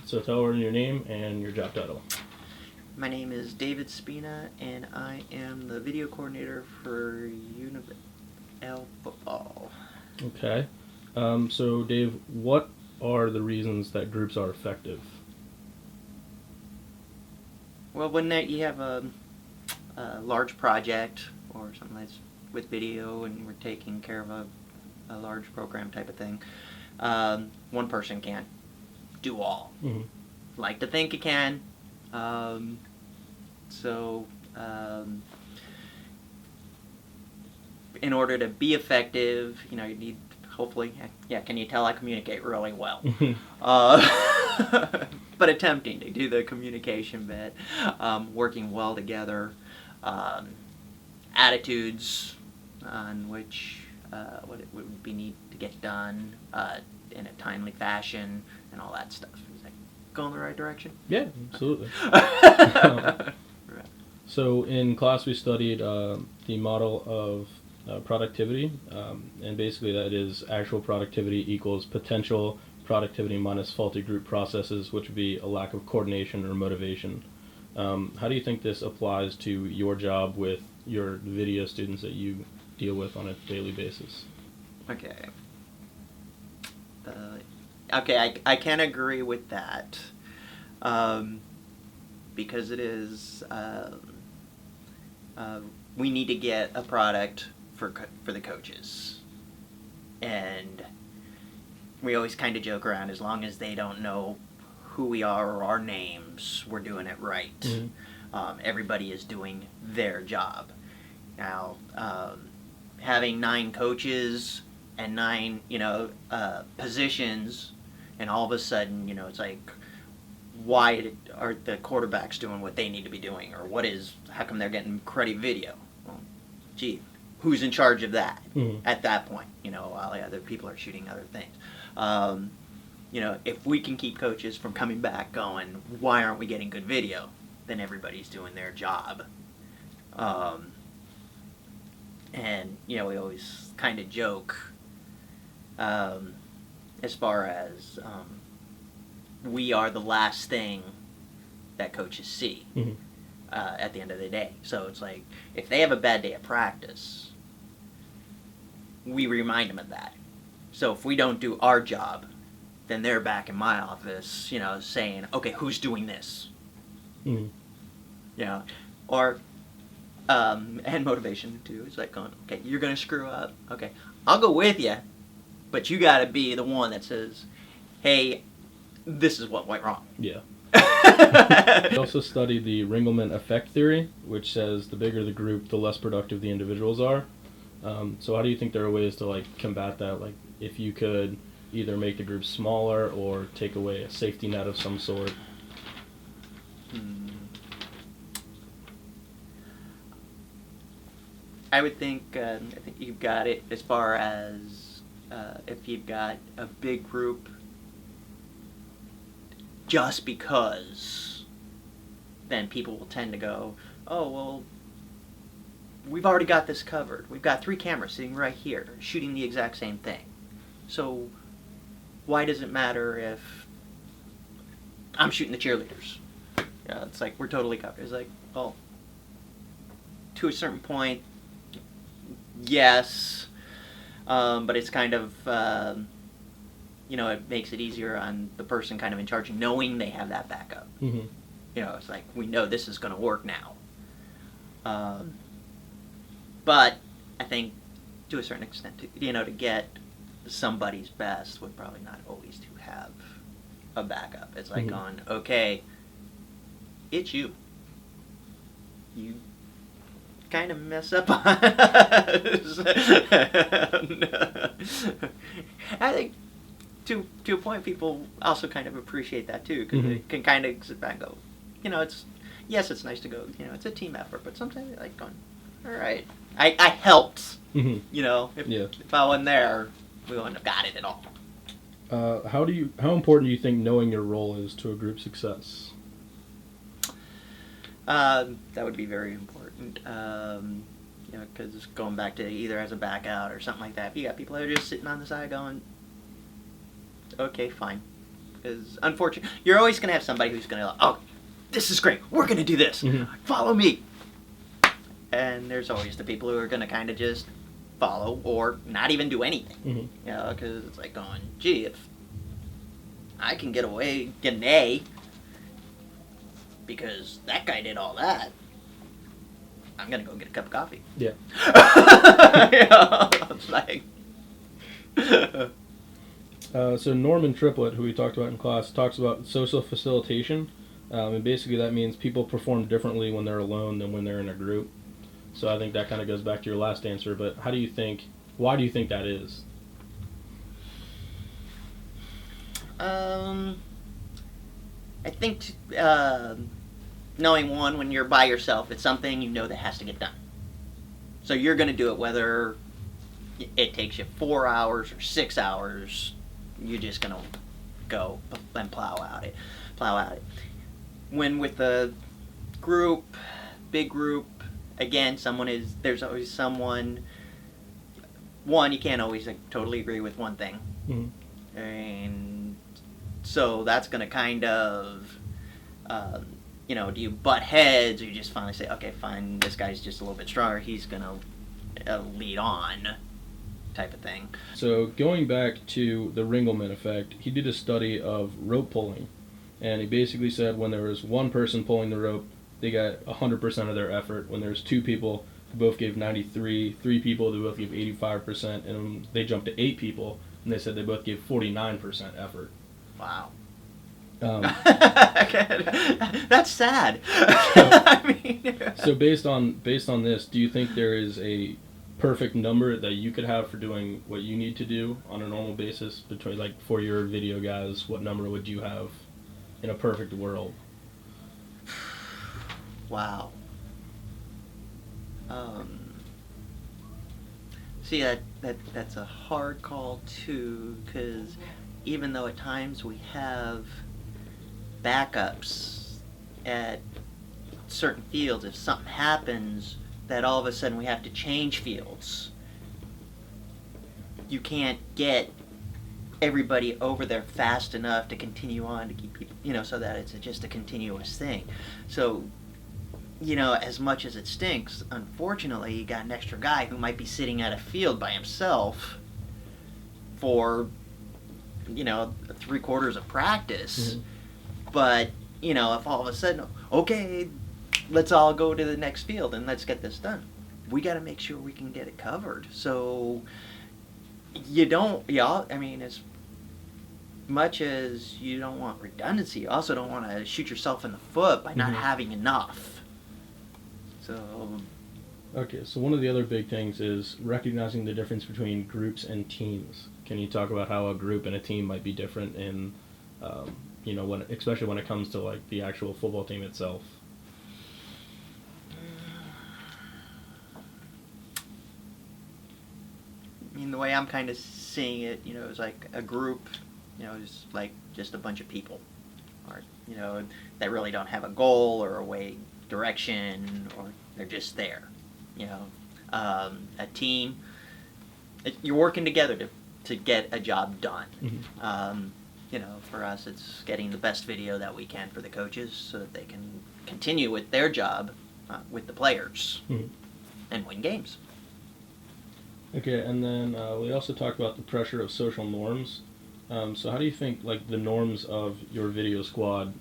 So tell everyone your name and your job title. My name is David Spina, and I am the video coordinator for UNL football. Okay. So Dave, what are the reasons that groups are effective? Well, when you have a large project or something that's with video and we're taking care of a large program type of thing, one person can't do all. Mm-hmm. Like to think it can. So in order to be effective, you need, hopefully, can you tell I communicate really well? But attempting to do the communication bit, working well together, attitudes on which what it would be need to get done in a timely fashion, and all that stuff. Is that going in the right direction? Yeah, absolutely. Right. So in class we studied the model of productivity, and basically that is actual productivity equals potential productivity minus faulty group processes, which would be a lack of coordination or motivation. How do you think this applies to your job with your video students that you deal with on a daily basis? Okay. I can agree with that, because it is we need to get a product for the coaches, and we always kind of joke around, as long as they don't know who we are or our names, we're doing it right. Mm-hmm. Everybody is doing their job. Now, having 9 coaches and 9, positions, and all of a sudden, it's like, why are the quarterbacks doing what they need to be doing, or how come they're getting credit video? Well, gee, who's in charge of that at that point? While the other people are shooting other things. If we can keep coaches from coming back going, why aren't we getting good video? Then everybody's doing their job. And, we always kind of joke, as far as we are the last thing that coaches see at the end of the day. So it's like, if they have a bad day of practice, we remind them of that. So if we don't do our job, then they're back in my office, saying, okay, who's doing this? Or and motivation too. It's like going, okay, you're gonna screw up. Okay, I'll go with you, but you got to be the one that says, hey, this is what went wrong. Yeah. We also studied the Ringelmann effect theory, which says the bigger the group, the less productive the individuals are. So how do you think there are ways to combat that? Like, if you could either make the group smaller or take away a safety net of some sort. I would think I think you've got it as far as if you've got a big group, just because then people will tend to go, oh, well, we've already got this covered. We've got 3 cameras sitting right here shooting the exact same thing. So why does it matter if I'm shooting the cheerleaders? It's like, we're totally covered. It's like, well, to a certain point, yes, but it's kind of, it makes it easier on the person kind of in charge, knowing they have that backup. Mm-hmm. It's like, we know this is going to work now. But I think, to a certain extent, to get somebody's best would probably not always to have a backup. It's like going, okay, it's you. You kind of mess up on us. I think to a point, people also kind of appreciate that too, because they can kind of sit back and go, it's nice to go, it's a team effort, but sometimes you're like going, all right, I helped. If I wasn't there, we wouldn't have got it at all. How important do you think knowing your role is to a group success? That would be very important. Because going back to either as a back out or something like that, if you got people that are just sitting on the side going, okay, fine, Because unfortunately, you're always going to have somebody who's going to, oh, this is great. We're going to do this. Follow me. And there's always the people who are going to kind of just follow or not even do anything. You know, because it's like going, gee, if I can get an A because that guy did all that, I'm going to go get a cup of coffee. Yeah. You know, it's like... So Norman Triplett, who we talked about in class, talks about social facilitation. And basically that means people perform differently when they're alone than when they're in a group. So I think that kind of goes back to your last answer, but why do you think that is? I think knowing one, when you're by yourself, it's something you know that has to get done. So you're going to do it whether it takes you 4 hours or 6 hours. You're just going to go and plow out it. When with a group, big group, again, there's always someone. One, you can't always totally agree with one thing. And so that's going to kind of, do you butt heads, or you just finally say, okay, fine, this guy's just a little bit stronger, he's going to lead on, type of thing. So going back to the Ringelmann effect, he did a study of rope pulling, and he basically said when there was one person pulling the rope, they got 100% of their effort. When there's two people who both gave 93, 3 people who both gave 85%, and they jumped to 8 people, and they said they both gave 49% effort. Wow. That's sad. So based on this, do you think there is a perfect number that you could have for doing what you need to do on a normal basis between, like, for your video guys? What number would you have in a perfect world? Wow. See, that's a hard call too, because even though at times we have backups at certain fields, if something happens that all of a sudden we have to change fields, you can't get everybody over there fast enough to continue on to keep people, so that it's just a continuous thing. So, as much as it stinks, unfortunately, you got an extra guy who might be sitting at a field by himself for, 3/4 of practice. But, if all of a sudden, okay, let's all go to the next field and let's get this done, we got to make sure we can get it covered. So, as much as you don't want redundancy, you also don't want to shoot yourself in the foot by not having enough. So... Okay, so one of the other big things is recognizing the difference between groups and teams. Can you talk about how a group and a team might be different in, especially when it comes to, like, the actual football team itself? I mean, the way I'm kind of seeing it, is like a group, is like just a bunch of people, or, that really don't have a goal or a way, direction, or they're just there. A team, you're working together to get a job done. For us, it's getting the best video that we can for the coaches so that they can continue with their job with the players and win games. Okay, and then we also talked about the pressure of social norms. So how do you think, like, the norms of your video squad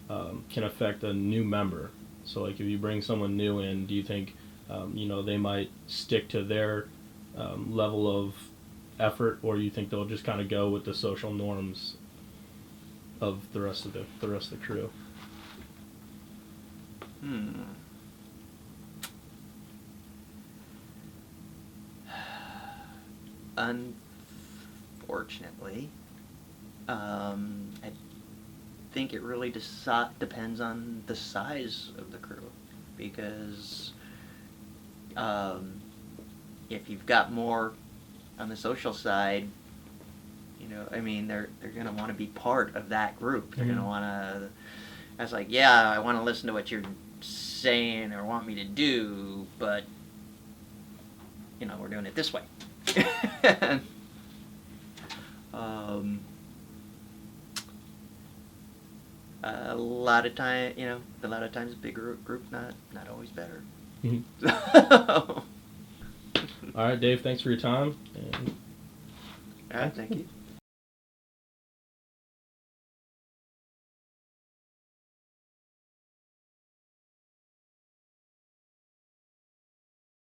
can affect a new member? So, like, if you bring someone new in, do you think, they might stick to their level of effort, or you think they'll just kind of go with the social norms of the rest of the crew? Unfortunately, I think it really depends on the size of the crew, because if you've got more on the social side, they're going to want to be part of that group. They're going to want to, I was like, yeah, I want to listen to what you're saying or want me to do, but, we're doing it this way. A lot of times a big group not always better. Mhm. All right, Dave. Thanks for your time. And All right, thank you.